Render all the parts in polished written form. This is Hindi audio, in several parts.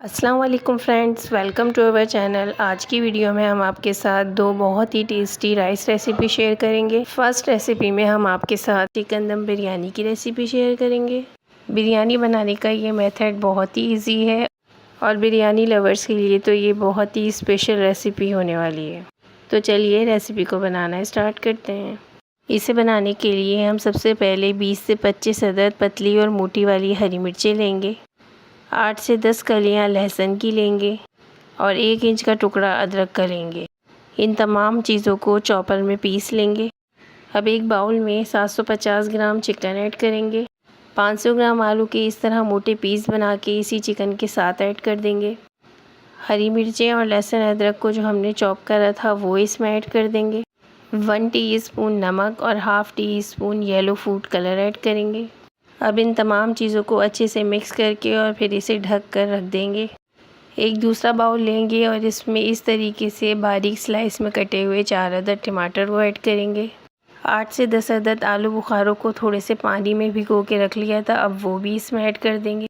अस्सलाम वालेकुम friends, welcome to our channel. आज की वीडियो में हम आपके साथ दो बहुत ही टेस्टी राइस रेसिपी शेयर करेंगे। फर्स्ट रेसिपी में हम आपके साथ चिकन दम बिरयानी की रेसिपी शेयर करेंगे। बिरयानी बनाने का ये मेथड बहुत ही इजी है और बिरयानी लवर्स के लिए तो ये बहुत ही स्पेशल रेसिपी होने वाली है। तो चलिए रेसिपी को बनाना स्टार्ट करते हैं। इसे बनाने के लिए हम सबसे पहले 20 से 25 अदद पतली और मोटी वाली हरी मिर्चें लेंगे, 8 से 10 कलियां लहसुन की लेंगे और 1 इंच का टुकड़ा अदरक का लेंगे। इन तमाम चीज़ों को चॉपर में पीस लेंगे। अब एक बाउल में 750 ग्राम चिकन ऐड करेंगे। 500 ग्राम आलू के इस तरह मोटे पीस बना के इसी चिकन के साथ ऐड कर देंगे। हरी मिर्चें और लहसुन अदरक को जो हमने चॉप करा था वो इसमें ऐड कर देंगे। 1 टीस्पून नमक और half tea spoon yellow food colour add करेंगे। अब इन तमाम चीज़ों को अच्छे से मिक्स करके और फिर इसे ढक कर रख देंगे। एक दूसरा बाउल लेंगे और इसमें इस तरीके से बारीक स्लाइस में कटे हुए 4 अदद टमाटर को ऐड करेंगे। 8 से 10 अदद आलू बुखारों को थोड़े से पानी में भिगो के रख लिया था, अब वो भी इसमें ऐड कर देंगे।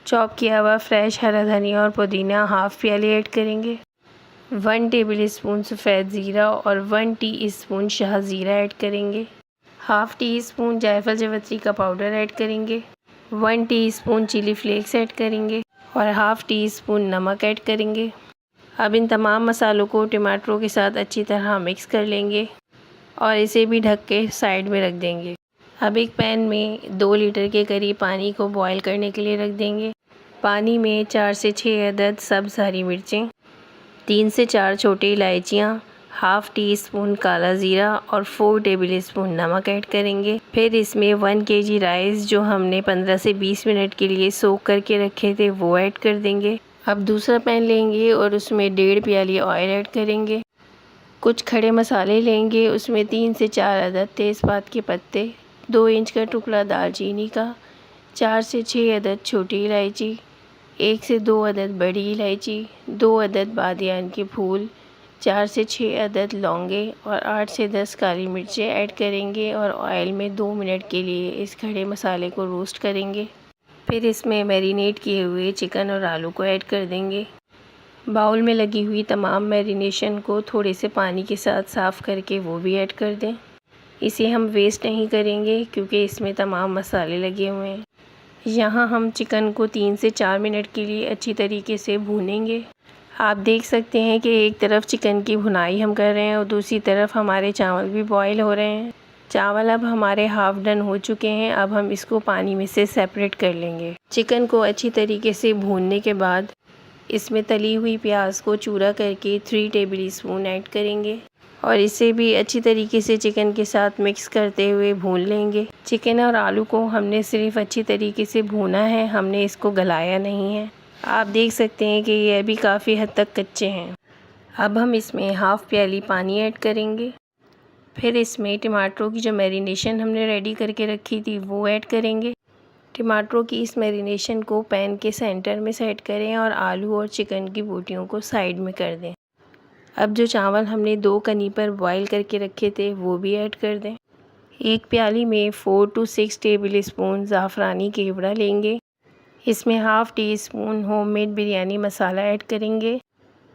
चॉप किया हुआ फ्रेश हरा धनिया और पुदीना हाफ़ प्याली ऐड करेंगे। 1 टेबल स्पून सफ़ेद ज़ीरा और 1 टीस्पून शाह ज़ीरा ऐड करेंगे। हाफ़ टी स्पून जायफल जावित्री का पाउडर ऐड करेंगे। 1 टीस्पून चिली फ्लेक्स ऐड करेंगे और हाफ़ टी स्पून नमक ऐड करेंगे। अब इन तमाम मसालों को टमाटरों के साथ अच्छी तरह मिक्स कर लेंगे और इसे भी ढक के साइड में रख देंगे। अब एक पैन में 2 लीटर के करीब पानी को बॉईल करने के लिए रख देंगे। पानी में 4 से 6 अदद सब्ज़ हरी मिर्चें, 3 से 4 छोटी इलायचियाँ, हाफ़ टी स्पून काला ज़ीरा और 4 टेबल स्पून नमक ऐड करेंगे। फिर इसमें 1 केजी राइस जो हमने 15 से 20 मिनट के लिए सोक करके रखे थे वो ऐड कर देंगे। अब दूसरा पैन लेंगे और उसमें 1.5 प्याली ऑयल ऐड करेंगे। कुछ खड़े मसाले लेंगे, उसमें 3 से 4 अदद तेज़पात के पत्ते, 2 इंच का टुकड़ा दालचीनी का, 4 से 6 अदद छोटी इलायची, 1 से 2 अदद बड़ी इलायची, 2 अदद बादियान के फूल, 4 से 6 अदद लौंगे और 8 से 10 काली मिर्चें ऐड करेंगे और ऑयल में 2 मिनट के लिए इस खड़े मसाले को रोस्ट करेंगे। फिर इसमें मैरिनेट किए हुए चिकन और आलू को ऐड कर देंगे। बाउल में लगी हुई तमाम मैरिनेशन को थोड़े से पानी के साथ साफ़ करके वो भी ऐड कर दें। इसे हम वेस्ट नहीं करेंगे क्योंकि इसमें तमाम मसाले लगे हुए हैं। यहाँ हम चिकन को 3 से 4 मिनट के लिए अच्छी तरीके से भूनेंगे। आप देख सकते हैं कि एक तरफ चिकन की भुनाई हम कर रहे हैं और दूसरी तरफ हमारे चावल भी बॉईल हो रहे हैं। चावल अब हमारे हाफ़ डन हो चुके हैं। अब हम इसको पानी में से सेपरेट कर लेंगे। चिकन को अच्छी तरीके से भूनने के बाद इसमें तली हुई प्याज को चूरा करके 3 टेबल स्पून ऐड करेंगे और इसे भी अच्छी तरीके से चिकन के साथ मिक्स करते हुए भून लेंगे। चिकन और आलू को हमने सिर्फ अच्छी तरीके से भूना है, हमने इसको गलाया नहीं है। आप देख सकते हैं कि ये अभी काफ़ी हद तक कच्चे हैं। अब हम इसमें हाफ़ प्याली पानी ऐड करेंगे। फिर इसमें टमाटरों की जो मैरिनेशन हमने रेडी करके रखी थी वो ऐड करेंगे। टमाटरों की इस मैरिनेशन को पैन के सेंटर में सेट करें और आलू और चिकन की बोटियों को साइड में कर दें। अब जो चावल हमने 2 कनी पर बॉईल करके रखे थे वो भी ऐड कर दें। एक प्याली में 4 to 6 टेबल स्पून ज़ाफ़रानी केवड़ा लेंगे। इसमें half teaspoon homemade biryani masala add करेंगे।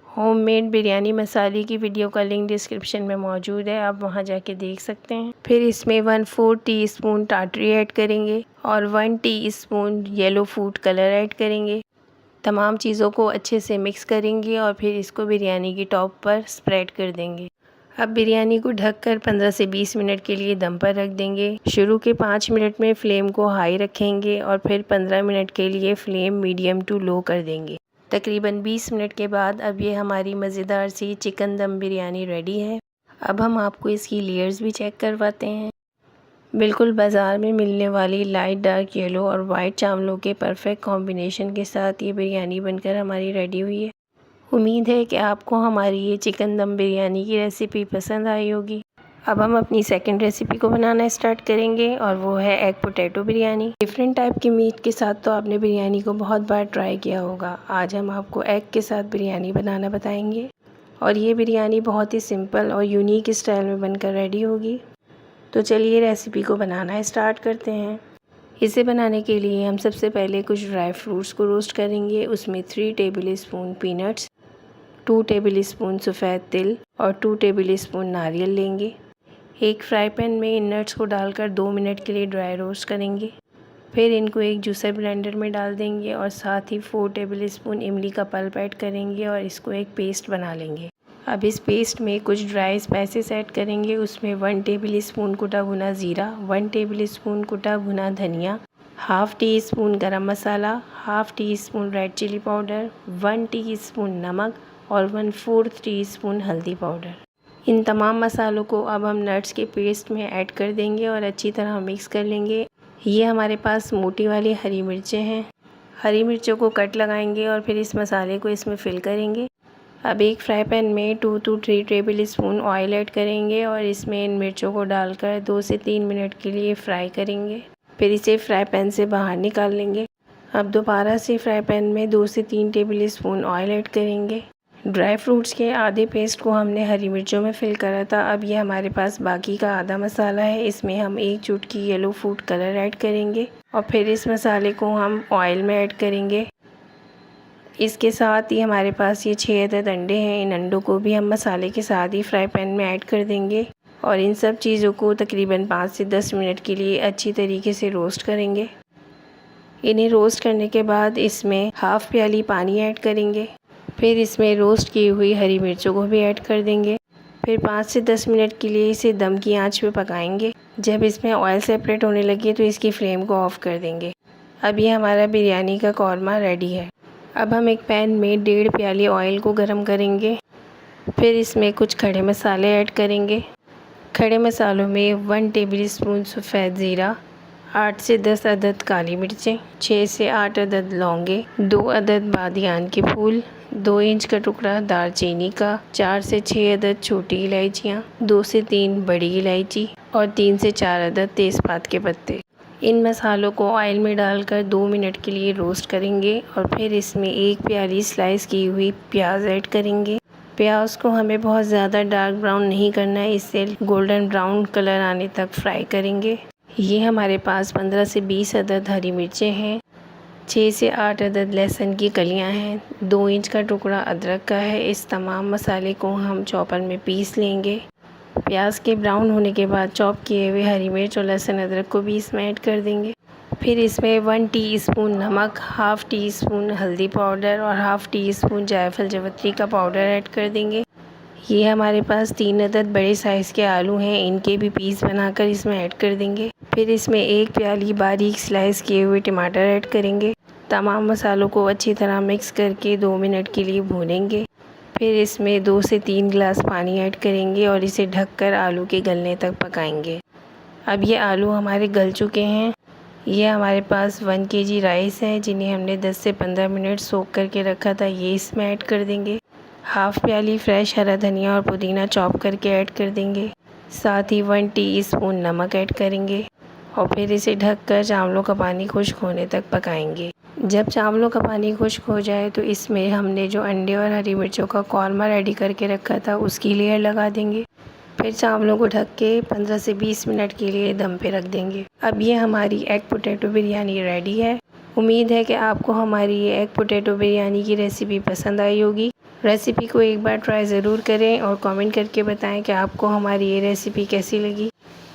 होममेड बिरयानी मसाले की वीडियो का लिंक डिस्क्रिप्शन में मौजूद है, आप वहां जाके देख सकते हैं। फिर इसमें 1/4 टीस्पून टाटरी ऐड करेंगे और 1 teaspoon yellow food colour add करेंगे। तमाम चीज़ों को अच्छे से मिक्स करेंगे और फिर इसको बिरयानी की टॉप पर स्प्रेड कर देंगे। अब बिरयानी को ढककर 15 से 20 मिनट के लिए दम पर रख देंगे। शुरू के 5 मिनट में फ्लेम को हाई रखेंगे और फिर 15 मिनट के लिए फ्लेम मीडियम टू लो कर देंगे। तकरीबन 20 मिनट के बाद अब ये हमारी मज़ेदार सी चिकन दम बिरयानी रेडी है। अब हम आपको इसकी लेयर्स भी चेक करवाते हैं। बिल्कुल बाज़ार में मिलने वाली लाइट डार्क येलो और वाइट चावलों के परफेक्ट कॉम्बिनेशन के साथ ये बिरयानी बनकर हमारी रेडी हुई है। उम्मीद है कि आपको हमारी ये चिकन दम बिरयानी की रेसिपी पसंद आई होगी। अब हम अपनी सेकंड रेसिपी को बनाना स्टार्ट करेंगे और वो है egg potato biryani. Different type की मीट के साथ तो आपने बिरयानी को बहुत बार ट्राई किया होगा। आज हम आपको एग के साथ बिरयानी बनाना बताएंगे और ये बिरयानी बहुत ही सिंपल और यूनिक स्टाइल में बनकर रेडी होगी। तो चलिए रेसिपी को बनाना स्टार्ट करते हैं। इसे बनाने के लिए हम सबसे पहले कुछ ड्राई फ्रूट्स को रोस्ट करेंगे। उसमें 3 टेबलस्पून पीनट्स, 2 टेबलस्पून सफ़ेद तिल और 2 टेबलस्पून नारियल लेंगे। एक फ्राई पैन में इन नट्स को डालकर 2 मिनट के लिए ड्राई रोस्ट करेंगे। फिर इनको एक जूसर ब्लेंडर में डाल देंगे और साथ ही 4 टेबलस्पून इमली का पल्प ऐड करेंगे और इसको एक पेस्ट बना लेंगे। अब इस पेस्ट में कुछ ड्राई स्पाइसेस ऐड करेंगे। उसमें 1 टेबलस्पून कुटा भुना ज़ीरा, 1 टेबलस्पून कुटा भुना धनिया, half teaspoon garam masala, half teaspoon red chilli powder, 1 teaspoon नमक और 1/4 टीस्पून हल्दी पाउडर। इन तमाम मसालों को अब हम नट्स के पेस्ट में ऐड कर देंगे और अच्छी तरह मिक्स कर लेंगे। ये हमारे पास मोटी वाली हरी मिर्चें हैं। हरी मिर्चों को कट लगाएंगे और फिर इस मसाले को इसमें फिल करेंगे। अब एक फ्राई पैन में 2 to 3 टेबलस्पून ऑयल ऐड करेंगे और इसमें इन मिर्चों को डालकर 2 से 3 मिनट के लिए फ्राई करेंगे। फिर इसे फ्राई पैन से बाहर निकाल लेंगे। अब दोबारा से फ्राई पैन में 2 से 3 टेबलस्पून ऑयल ऐड करेंगे। ड्राई फ्रूट्स के आधे पेस्ट को हमने हरी मिर्चों में फिल करा था। अब ये हमारे पास बाकी का आधा मसाला है। इसमें हम 1 चुटकी येलो फूड कलर ऐड करेंगे और फिर इस मसाले को हम ऑयल में ऐड करेंगे। इसके साथ ही हमारे पास ये 6 अदद अंडे हैं। इन अंडों को भी हम मसाले के साथ ही फ्राई पैन में ऐड कर देंगे और इन सब चीज़ों को तकरीबन 5 से 10 मिनट के लिए अच्छी तरीके से रोस्ट करेंगे। इन्हें रोस्ट करने के बाद इसमें हाफ़ प्याली पानी ऐड करेंगे। फिर इसमें रोस्ट की हुई हरी मिर्चों को भी ऐड कर देंगे। फिर 5 से 10 मिनट के लिए इसे दम की आंच पे पकाएंगे। जब इसमें ऑयल सेपरेट होने लगे तो इसकी फ्लेम को ऑफ़ कर देंगे। अब ये हमारा बिरयानी का कौरमा रेडी है। अब हम एक पैन में 1.5 प्याली ऑयल को गरम करेंगे। फिर इसमें कुछ खड़े मसाले ऐड करेंगे। खड़े मसालों में 1 टेबलस्पून सफ़ेद ज़ीरा, 8 से 10 अदद काली मिर्चें, 6 से 8 अदद लौंगे, 2 अदद बादियान के फूल, 2 इंच का टुकड़ा दालचीनी का, 4 से 6 अदद छोटी इलायचियाँ, 2 से 3 बड़ी इलायची और 3 से 4 अदद तेज़पात के पत्ते। इन मसालों को ऑयल में डालकर 2 मिनट के लिए रोस्ट करेंगे और फिर इसमें 1 प्याली स्लाइस की हुई प्याज ऐड करेंगे। प्याज को हमें बहुत ज़्यादा डार्क ब्राउन नहीं करना है, इससे गोल्डन ब्राउन कलर आने तक फ्राई करेंगे। ये हमारे पास 15 से 20 अदद हरी मिर्चें हैं, 6 से 8 अदद लहसुन की कलियां हैं, 2 इंच का टुकड़ा अदरक का है। इस तमाम मसाले को हम चॉपर में पीस लेंगे। प्याज के ब्राउन होने के बाद चॉप किए हुए हरी मिर्च और लहसुन अदरक को भी इसमें ऐड कर देंगे। फिर इसमें 1 टीस्पून नमक, हाफ़ टी स्पून हल्दी पाउडर और हाफ़ टी स्पून जायफल जावित्री का पाउडर ऐड कर देंगे। ये हमारे पास 3 अदद बड़े साइज़ के आलू हैं, इनके भी पीस बनाकर इसमें ऐड कर देंगे। फिर इसमें 1 प्याली बारीक स्लाइस किए हुए टमाटर ऐड करेंगे। तमाम मसालों को अच्छी तरह मिक्स करके 2 मिनट के लिए भूनेंगे। फिर इसमें 2 से 3 गिलास पानी ऐड करेंगे और इसे ढककर आलू के गलने तक पकाएंगे। अब ये आलू हमारे गल चुके हैं। ये हमारे पास 1 kg राइस है, जिन्हें हमने 10 से 15 मिनट सोक करके रखा था। ये इसमें ऐड कर देंगे। हाफ़ प्याली फ्रेश हरा धनिया और पुदीना चॉप करके ऐड कर देंगे। साथ ही 1 टीस्पून नमक ऐड करेंगे और फिर इसे ढककर चावलों का पानी खुश्क होने तक पकाएंगे। जब चावलों का पानी खुश्क हो जाए तो इसमें हमने जो अंडे और हरी मिर्चों का कौरमा रेडी करके रखा था उसकी लेयर लगा देंगे। फिर चावलों को ढक के 15 से 20 मिनट के लिए दम पे रख देंगे। अब ये हमारी एग पोटैटो बिरयानी रेडी है। उम्मीद है कि आपको हमारी ये एग पोटैटो बिरयानी की रेसिपी पसंद आई होगी। रेसिपी को एक बार ट्राई ज़रूर करें और कमेंट करके बताएं कि आपको हमारी ये रेसिपी कैसी लगी।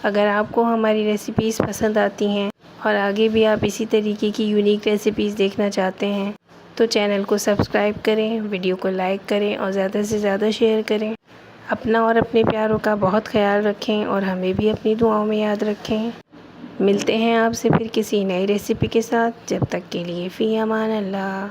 अगर आपको हमारी रेसिपीज़ पसंद आती हैं और आगे भी आप इसी तरीके की यूनिक रेसिपीज़ देखना चाहते हैं तो चैनल को सब्सक्राइब करें, वीडियो को लाइक करें और ज़्यादा से ज़्यादा शेयर करें। अपना और अपने प्यारों का बहुत ख्याल रखें और हमें भी अपनी दुआओं में याद रखें। मिलते हैं आपसे फिर किसी नई रेसिपी के साथ। जब तक के लिए फ़ी अमान अल्लाह।